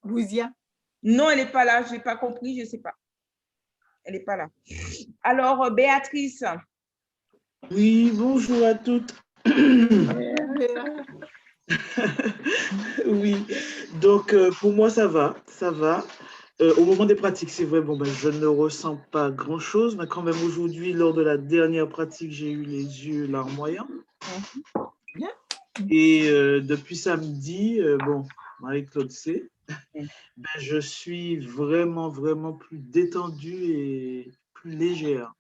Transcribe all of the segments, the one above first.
Bouzia. Non, elle n'est pas là. Je n'ai pas compris, je ne sais pas. Elle n'est pas là. Alors, Béatrice. Oui, bonjour à toutes. Oui, donc pour moi, ça va. Au moment des pratiques, c'est vrai, je ne ressens pas grand-chose, mais quand même aujourd'hui, lors de la dernière pratique, j'ai eu les yeux larmoyants. Bien. Et depuis samedi, Marie-Claude sait, je suis vraiment, vraiment plus détendue et plus légère.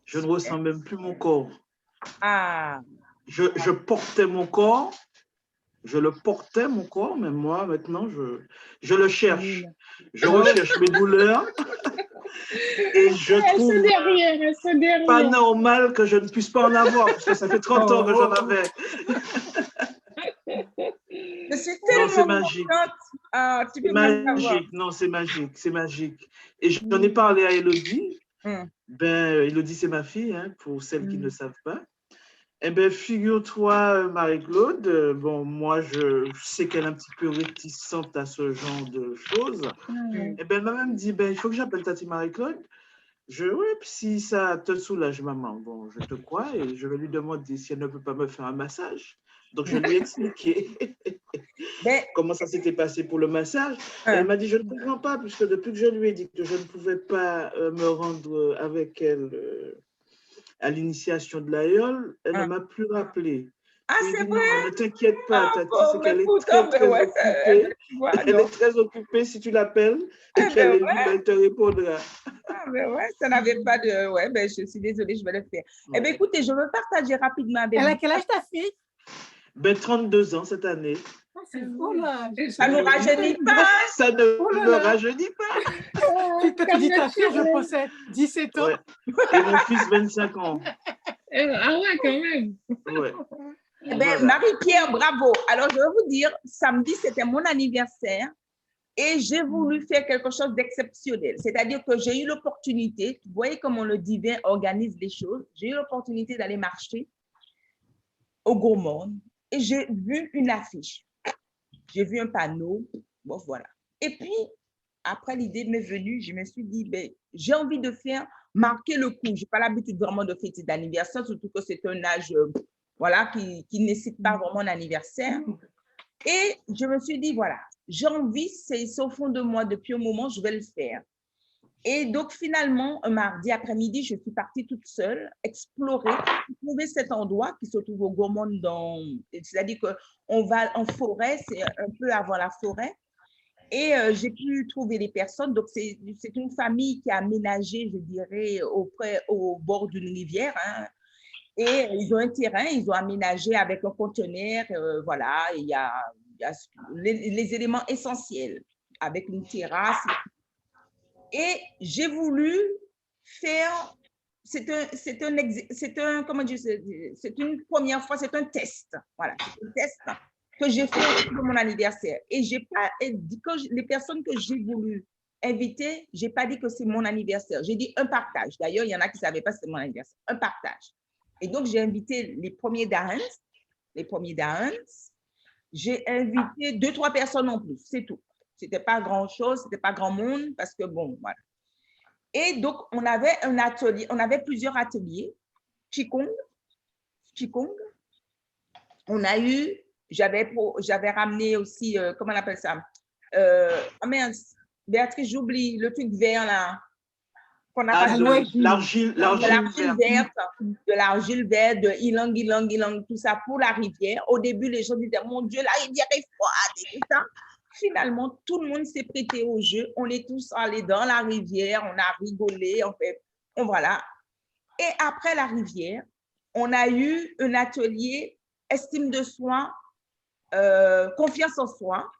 Je ne ressens même plus mon corps. Ah. Je portais mon corps. Je le portais, mon corps, mais moi, maintenant, je le cherche. Je recherche mes douleurs et je trouve pas normal que je ne puisse pas en avoir, parce que ça fait 30 ans que j'en avais. C'est tellement c'est magique. Tu peux même magique. Non, c'est magique, c'est magique. Et j'en ai parlé à Élodie. Élodie, c'est ma fille, hein, pour celles qui ne savent pas. Eh bien, figure-toi, Marie-Claude, moi, je sais qu'elle est un petit peu réticente à ce genre de choses. Eh bien, elle m'a même dit, il faut que j'appelle Tati Marie-Claude. Oui, puis si ça te soulage, maman, je te crois et je vais lui demander si elle ne peut pas me faire un massage. Donc, je lui ai expliqué comment ça s'était passé pour le massage. Elle m'a dit, je ne comprends pas, puisque depuis que je lui ai dit que je ne pouvais pas me rendre avec elle à l'initiation de l'aïeul, elle ne m'a plus rappelé. Ah, c'est vrai? Non, ne t'inquiète pas, Tati, c'est qu'elle est très occupée. Elle est très occupée si tu l'appelles et qu'elle est libre, elle te répondra. Ah, ça n'avait pas de... je suis désolée, je vais le faire. Eh bien, écoutez, je veux partager rapidement avec vous. Elle a quel âge ta fille? 32 ans cette année. C'est fou, là. Ça ne rajeunit pas. Ça ne me rajeunit pas. Quand tu dis ta fille, je pensais 17 ans. Ouais. Et mon fils, 25 ans. Ah ouais, quand même. Ouais. Eh bien, voilà. Marie-Pierre, bravo. Alors, je vais vous dire, samedi, c'était mon anniversaire et j'ai voulu faire quelque chose d'exceptionnel. C'est-à-dire que j'ai eu l'opportunité, vous voyez comment le divin organise les choses, j'ai eu l'opportunité d'aller marcher au Gaumont et j'ai vu une affiche. J'ai vu un panneau, voilà. Et puis, après, l'idée m'est venue, je me suis dit, j'ai envie de faire marquer le coup. Je n'ai pas l'habitude vraiment de fêter d'anniversaire, surtout que c'est un âge qui ne nécessite pas vraiment un anniversaire. Et je me suis dit, voilà, j'ai envie, c'est au fond de moi depuis un moment, je vais le faire. Et donc, finalement, un mardi après-midi, je suis partie toute seule explorer, trouver cet endroit qui se trouve au Gaumont, c'est-à-dire qu'on va en forêt, c'est un peu avant la forêt. Et j'ai pu trouver les personnes. Donc, c'est une famille qui a aménagé, je dirais, au bord d'une rivière. Hein. Et ils ont un terrain, ils ont aménagé avec un conteneur. Voilà, il y a les éléments essentiels avec une terrasse. Et j'ai voulu faire, c'est une première fois, c'est un test. Voilà, c'est un test que j'ai fait pour mon anniversaire. Et j'ai pas dit que les personnes que j'ai voulu inviter, j'ai pas dit que c'est mon anniversaire. J'ai dit un partage. D'ailleurs, il y en a qui savaient pas que c'était mon anniversaire. Un partage. Et donc, j'ai invité les premiers d'Arens. J'ai invité 2-3 personnes en plus, c'est tout. C'était pas grand-chose, c'était pas grand monde parce que bon, voilà. Et donc, on avait un atelier, on avait plusieurs ateliers. Qigong. On a eu, j'avais ramené aussi, comment on appelle ça? Béatrice, j'oublie le truc vert là. L'argile verte, de l'argile verte, de ilang, tout ça pour la rivière. Au début, les gens disaient, mon Dieu, la rivière est froide et tout ça. Finalement, tout le monde s'est prêté au jeu. On est tous allés dans la rivière, on a rigolé, voilà. Et après la rivière, on a eu un atelier estime de soi, confiance en soi,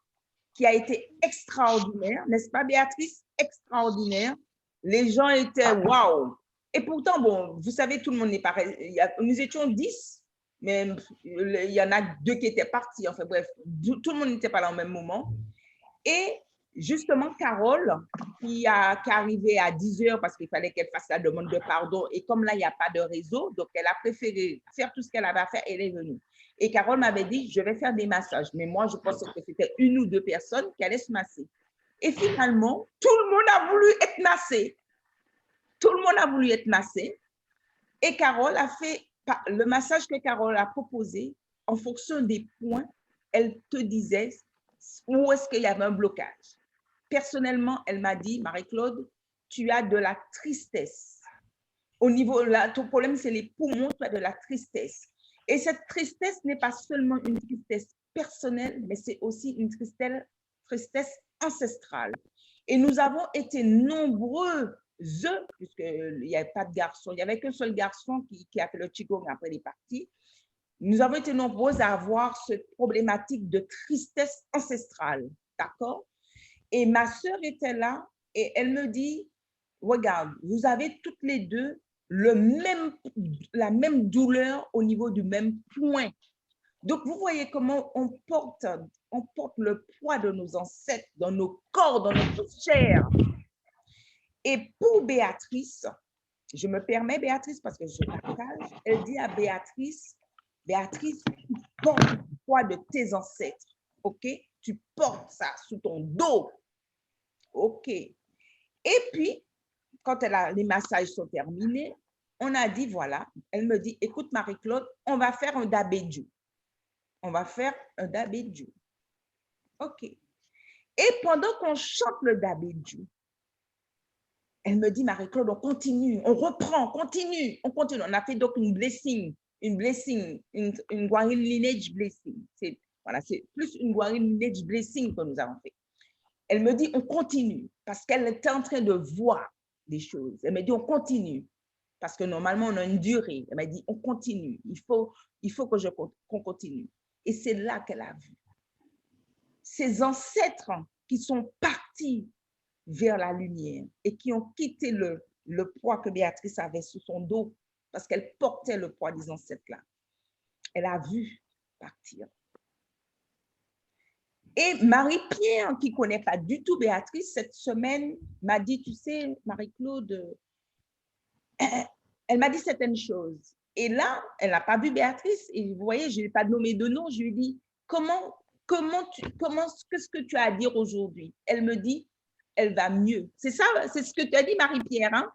qui a été extraordinaire, n'est-ce pas, Béatrice? Extraordinaire. Les gens étaient waouh. Et pourtant, bon, vous savez, tout le monde n'est pas... Nous étions 10, mais il y en a 2 qui étaient partis. Enfin bref, tout le monde n'était pas là au même moment. Et justement, Carole, qui est arrivée à 10h parce qu'il fallait qu'elle fasse la demande de pardon. Et comme là, il n'y a pas de réseau, donc elle a préféré faire tout ce qu'elle avait à faire et elle est venue. Et Carole m'avait dit, je vais faire des massages. Mais moi, je pensais que c'était une ou deux personnes qui allaient se masser. Et finalement, tout le monde a voulu être massé. Tout le monde a voulu être massé. Et Carole a fait le massage que Carole a proposé en fonction des points. Elle te disait où est-ce qu'il y avait un blocage. Personnellement, elle m'a dit, Marie-Claude, tu as de la tristesse. Au niveau, ton problème, c'est les poumons, tu as de la tristesse. Et cette tristesse n'est pas seulement une tristesse personnelle, mais c'est aussi une tristesse ancestrale. Et nous avons été nombreux, puisqu'il n'y avait pas de garçon, il n'y avait qu'un seul garçon qui a fait le Qigong après les parties. Nous avons été nombreux à avoir cette problématique de tristesse ancestrale, d'accord? Et ma sœur était là et elle me dit, regarde, vous avez toutes les deux la même douleur au niveau du même point. Donc, vous voyez comment on porte le poids de nos ancêtres dans nos corps, dans notre chair. Et pour Béatrice, je me permets Béatrice parce que je partage, elle dit à Béatrice, Béatrice, tu portes le poids de tes ancêtres, ok? Tu portes ça sous ton dos, ok? Et puis, quand les massages sont terminés, on a dit, voilà, elle me dit, écoute Marie-Claude, on va faire un dabedju. On va faire un dabedju. OK. Et pendant qu'on chante le dabedju, elle me dit, Marie-Claude, on continue, on reprend, on continue. On a fait donc une Ngwari lineage blessing. Voilà, c'est plus une Ngwari lineage blessing que nous avons fait. Elle me dit, on continue, parce qu'elle était en train de voir des choses. Elle me dit, on continue, parce que normalement, on a une durée. Elle m'a dit, on continue, il faut qu'on continue. Et c'est là qu'elle a vu ses ancêtres qui sont partis vers la lumière et qui ont quitté le poids que Béatrice avait sous son dos, parce qu'elle portait le poids des ancêtres-là. Elle a vu partir. Et Marie-Pierre, qui ne connaît pas du tout Béatrice, cette semaine, m'a dit, tu sais, Marie-Claude, elle m'a dit certaines choses. Et là, elle n'a pas vu Béatrice. Et vous voyez, je ne l'ai pas nommé de nom. Je lui ai dit, qu'est-ce que tu as à dire aujourd'hui? Elle me dit, elle va mieux. C'est ça, c'est ce que tu as dit, Marie-Pierre, hein?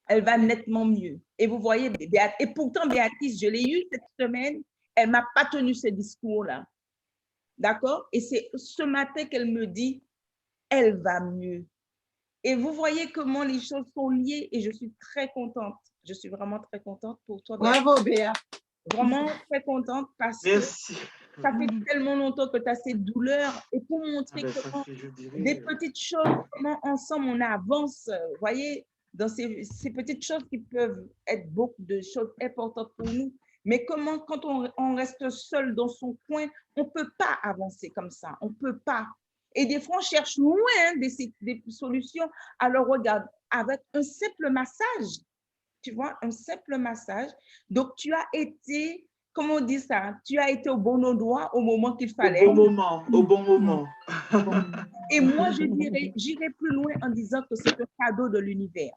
Elle va nettement mieux. Et vous voyez, et pourtant, Béatrice, je l'ai eue cette semaine, elle ne m'a pas tenu ce discours-là. D'accord? Et c'est ce matin qu'elle me dit, elle va mieux. Et vous voyez comment les choses sont liées et je suis très contente. Je suis vraiment très contente pour toi. Bravo, Béa. Vraiment très contente parce que ça fait tellement longtemps que tu as cette douleur et pour montrer comment des petites choses, comment ensemble on avance, vous voyez, dans ces petites choses qui peuvent être beaucoup de choses importantes pour nous. Mais comment, quand on reste seul dans son coin, on ne peut pas avancer comme ça. On ne peut pas. Et des fois, on cherche loin des solutions. Alors, regarde, avec un simple massage, tu vois, un simple massage. Donc, tu as été, comment on dit ça? Tu as été au bon endroit au moment qu'il fallait. Au bon moment. Et moi, j'irai plus loin en disant que c'est un cadeau de l'univers.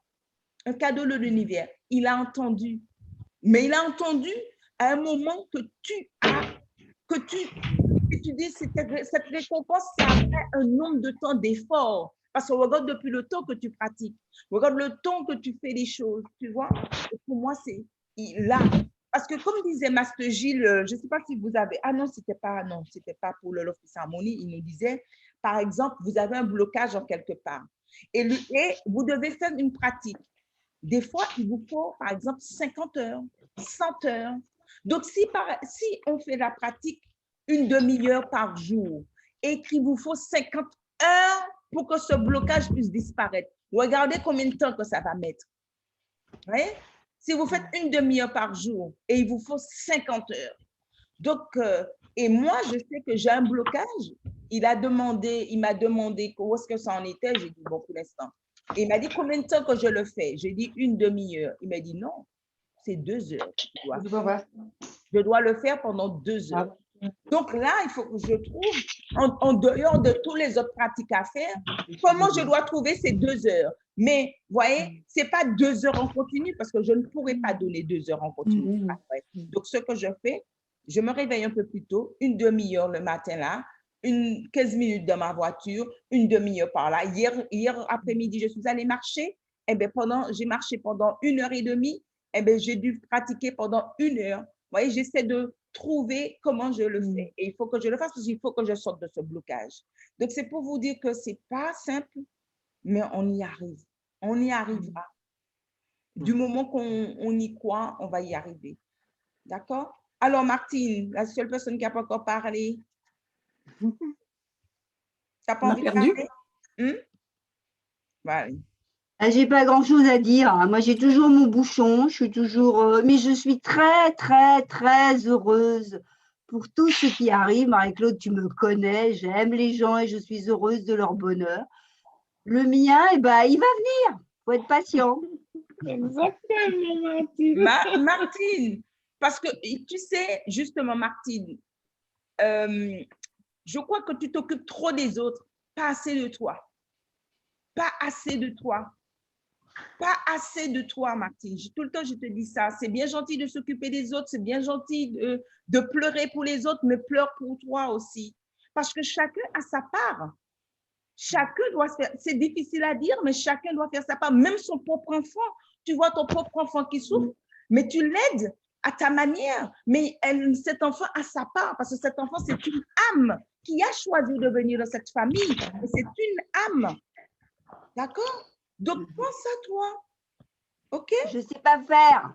Un cadeau de l'univers. Il a entendu. Mais il a entendu à un moment que tu dis cette récompense, c'est après un nombre de temps d'effort. Parce que regarde depuis le temps que tu pratiques, regarde le temps que tu fais les choses, tu vois. Et pour moi, c'est là. Parce que comme disait Master Gilles, je ne sais pas si vous avez... Ah non, c'était pas pour le Love Ceremony. Il nous disait, par exemple, vous avez un blocage en quelque part. Et vous devez faire une pratique. Des fois, il vous faut, par exemple, 50 heures, 100 heures. Donc, si on fait la pratique une demi-heure par jour et qu'il vous faut 50 heures pour que ce blocage puisse disparaître, regardez combien de temps que ça va mettre. Ouais? Si vous faites une demi-heure par jour et il vous faut 50 heures. Donc, et moi, je sais que j'ai un blocage. Il m'a demandé où est-ce que ça en était. J'ai dit, bon, pour l'instant. Et il m'a dit, combien de temps que je le fais? J'ai dit, une demi-heure. Il m'a dit, non, c'est 2 heures. Je dois le faire pendant 2 heures. Donc là, il faut que je trouve, en dehors de toutes les autres pratiques à faire, comment je dois trouver ces 2 heures. Mais, vous voyez, ce n'est pas 2 heures en continu parce que je ne pourrais pas donner 2 heures en continu. Donc, ce que je fais, Je me réveille un peu plus tôt, une demi-heure le matin là, 15 minutes dans ma voiture, une demi-heure par là. Hier après-midi, je suis allée marcher. Eh bien, j'ai marché pendant 1h30. Eh bien, j'ai dû pratiquer pendant 1 heure. Vous voyez, j'essaie de trouver comment je le fais. Et il faut que je le fasse parce qu'il faut que je sorte de ce blocage. Donc, c'est pour vous dire que ce n'est pas simple, mais on y arrive. On y arrivera. Du moment qu'on y croit, on va y arriver. D'accord? Alors, Martine, la seule personne qui n'a pas encore parlé. Tu n'as pas envie de parler? Voilà. J'ai pas grand-chose à dire. Moi, j'ai toujours mon bouchon. Je suis toujours, mais je suis très, très, très heureuse pour tout ce qui arrive. Marie-Claude, tu me connais. J'aime les gens et je suis heureuse de leur bonheur. Le mien, il va venir. Faut être patient. Exactement, Martine. Martine, parce que tu sais, justement, Martine, je crois que tu t'occupes trop des autres, pas assez de toi. Pas assez de toi. Pas assez de toi, Martine. Tout le temps, je te dis ça. C'est bien gentil de s'occuper des autres, c'est bien gentil de pleurer pour les autres, mais pleure pour toi aussi. Parce que chacun a sa part. Chacun doit se faire, c'est difficile à dire, mais chacun doit faire sa part. Même son propre enfant, tu vois ton propre enfant qui souffre, mais tu l'aides à ta manière. Mais cet enfant a sa part, parce que cet enfant, c'est une âme qui a choisi de venir dans cette famille. C'est une âme. D'accord? Donc, pense à toi. OK? Je ne sais pas faire.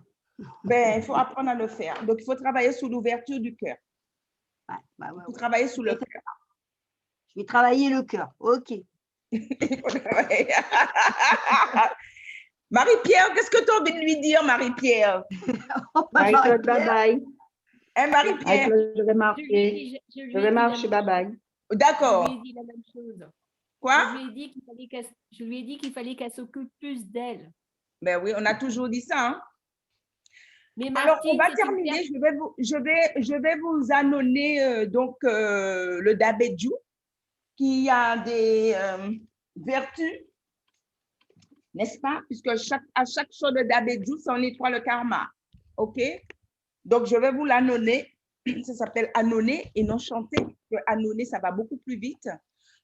Ben, il faut apprendre à le faire. Donc, il faut travailler sur l'ouverture du cœur. Il faut travailler sur le cœur. Je vais travailler le cœur. OK. Marie-Pierre, qu'est-ce que tu as envie de lui dire, Marie-Pierre? Marie-Claude, bye-bye. Hein, Marie-Pierre? Je vais marcher. Je vais marcher, bye-bye. D'accord. Je lui ai dit la même chose. Quoi? Je lui ai dit qu'il fallait qu'elle s'occupe plus d'elle. Ben oui, on a toujours dit ça. Hein? Mais alors, Martine, on va terminer. Je vais vous annoncer le Dabedjou qui a des vertus, n'est-ce pas? Puisque à chaque chose de Dabedjou, ça en nettoie le karma. OK? Donc, je vais vous l'annoncer. Ça s'appelle annoncer et non chanter. Annoncer, ça va beaucoup plus vite.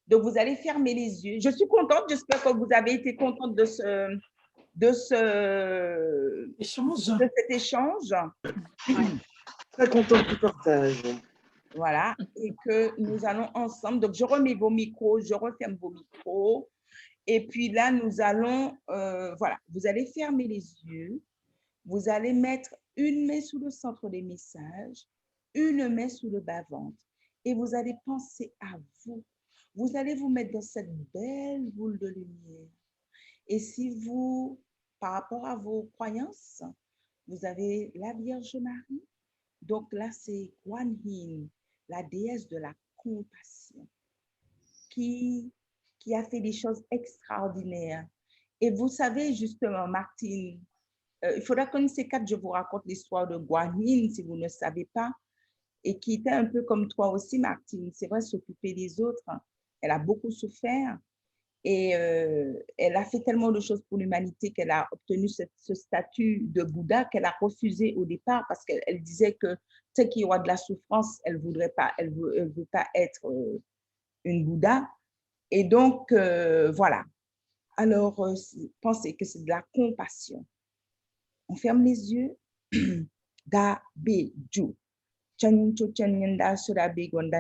Donc, vous allez fermer les yeux. Je suis contente. J'espère que vous avez été contente de cet échange. Très content du partage. Voilà, et que nous allons ensemble. Donc, je remets vos micros, je referme vos micros. Et puis là, nous allons, voilà, vous allez fermer les yeux. Vous allez mettre une main sous le centre des messages, une main sous le bas-ventre. Et vous allez penser à vous. Vous allez vous mettre dans cette belle boule de lumière. Et si vous, par rapport à vos croyances, vous avez la Vierge Marie, donc là, c'est Guan Yin, la déesse de la compassion, qui a fait des choses extraordinaires. Et vous savez, justement, Martine, il faudra qu'un de ces quatre, je vous raconte l'histoire de Guan Yin, si vous ne savez pas, et qui était un peu comme toi aussi, Martine. C'est vrai, s'occuper des autres. Elle a beaucoup souffert. Et elle a fait tellement de choses pour l'humanité qu'elle a obtenu ce statut de Bouddha qu'elle a refusé au départ parce qu'elle disait que ce qui aura de la souffrance, elle veut pas être une Bouddha. Et donc, voilà. Alors, pensez que c'est de la compassion. On ferme les yeux. Da, be, ju. Chancho chanyanda soda begonda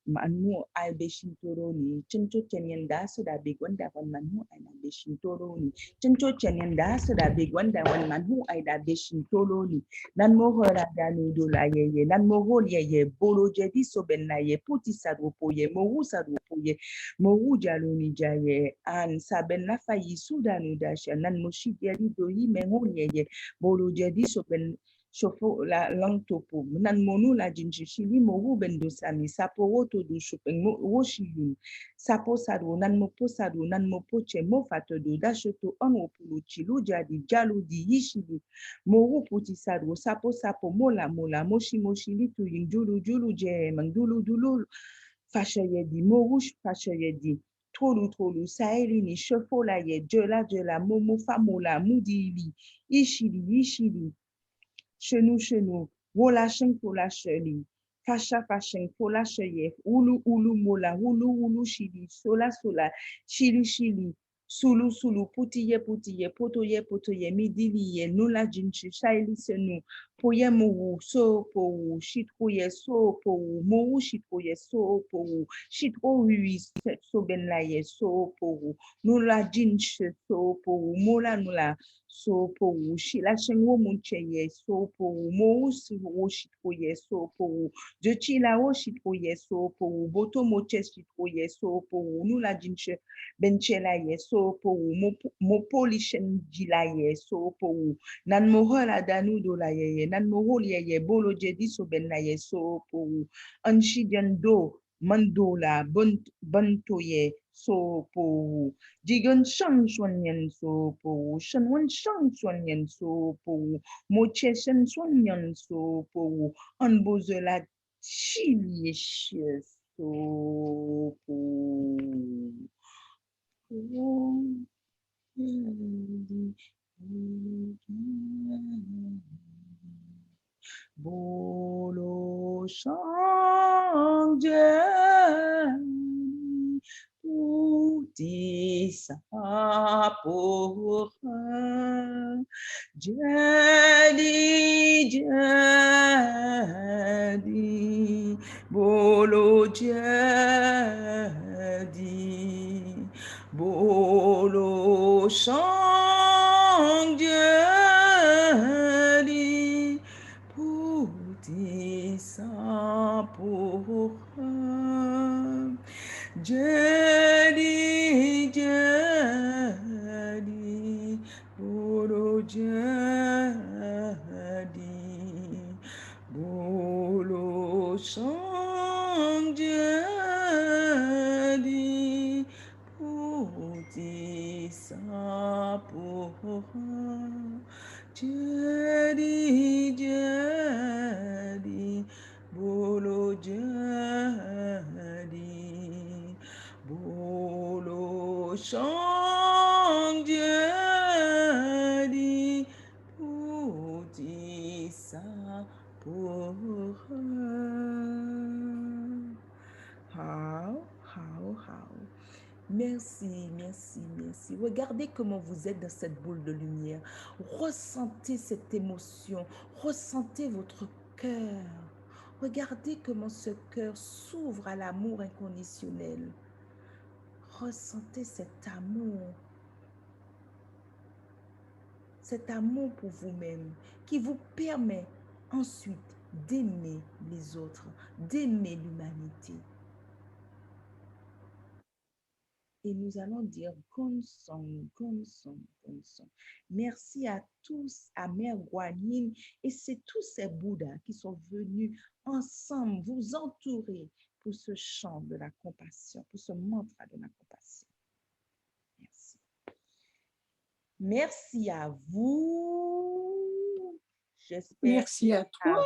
manu ai beshin toroni chancho chanyanda soda begonda wan manu ai na beshin toroni chancho chanyanda soda begonda wan manu ai da beshin toroni nan mo hora da no do la ye nan mo hol ye bolo jadi so ben na ye puti sadu po ye mo hu sadu po ye mo hu jaloni jaye an saben na fayi sudanu dasha nan mo shi yari do yi me hol ye bolo jadi so ben Chofo la langue topo nan monu la jinjishili moru bendo sami saporo to do shopping mo woshiyun sapo sado nan mopo sado nan mopo che mo fato do dashoto on opulu chilu jadi jalo di yishili moru puti sado sapo mola moshi moshili tu yindulu julu je mandulu dulu fashayedi moru fashayedi Trolu, saeli ni chofo la ye jola momo famola mudili ishili Chenou, Wola sheng pola sheli. Fasha fashion pola sheye. Ulu ulu mola. Ulu ulu shili. Sola sola. Shili shili. Sulu sulu. Putiye putiye. Potoye potoye. Midiliye. Nula jinchi. Shaili senu. Poye mowu. So powu. Shitrouye so powu. Mowu shitrouye so powu. Shitro hui. So ben laye so powu. Nula jinchi so powu. Mola nula. So powu. Shila shengwo muncheye so powu. Mowu siwo shitrouye so powu. Je chila o shitrouye so powu. Boto moche shitrouye so powu. Nula jinchi benchela ye so powu. Mopo lishen jila ye so powu. Nan mohola danu do la ye. Nan mohol ye bolo jedi so ben la ye so powu. Anshi do mandola banto ye so powu. Jigon shang swan yen so powu. Shan wan shang swan yen so powu. Moche shan swan yen so powu. Anbozola chili so powu. Bolo shangje puti sapora jadi jadi bolo jadi bolo shang jadi puti sapora jadi jadi bolo jadi bolo shang jadi puti sapora jadi jadi bolo jadi bolo shang jadi puti sapora. How. Merci, merci, merci. Regardez comment vous êtes dans cette boule de lumière. Ressentez cette émotion. Ressentez votre cœur. Regardez comment ce cœur s'ouvre à l'amour inconditionnel. Ressentez cet amour. Cet amour pour vous-même qui vous permet ensuite d'aimer les autres, d'aimer l'humanité. Et nous allons dire Gonsong. Merci à tous, à Mère Guanyin, et c'est tous ces Bouddhas qui sont venus ensemble vous entourer pour ce chant de la compassion, pour ce mantra de la compassion. Merci. Merci à vous. J'espère. Merci à toi.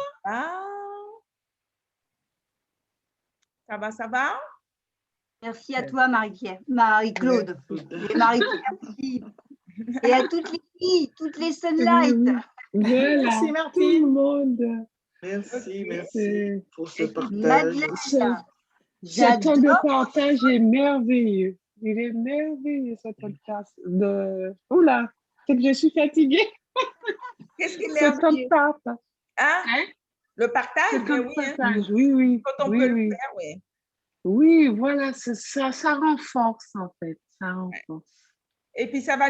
Ça va? Merci à toi, Marie-Claude. Et Marie-Pierre aussi. Et à toutes les filles, toutes les Sunlight. Voilà, Merci, tout Martine. le monde. Merci pour ce partage. Madeleine, Ce temps de partage est merveilleux. Il est merveilleux, ce podcast. Oula, c'est que je suis fatiguée. Qu'est-ce qui est Ce temps de merveilleux? partage. Hein? Le partage, Ce temps de oui. partage, oui. Quand on peut le faire, oui. Oui, voilà, ça renforce en fait, ça renforce. Et puis ça va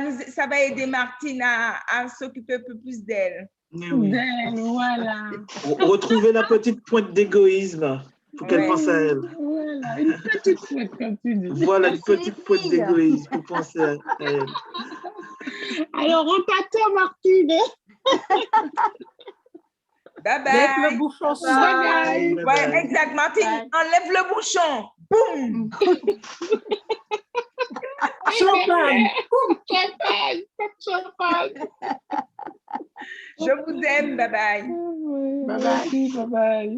aider Martine à s'occuper un peu plus d'elle. Oui. Voilà. Retrouver la petite pointe d'égoïsme pour qu'elle pense à elle. Voilà, une petite pointe, comme tu dis. Voilà, une petite pointe d'égoïsme pour penser à elle. Alors, on t'attend, Martine. Bye bye. Lève le bouchon. Bye. Bye. Ouais, exact, Martine. Enlève le bouchon. Boum. Champagne. Champagne. Je vous aime. Bye bye. Bye bye. Bye bye.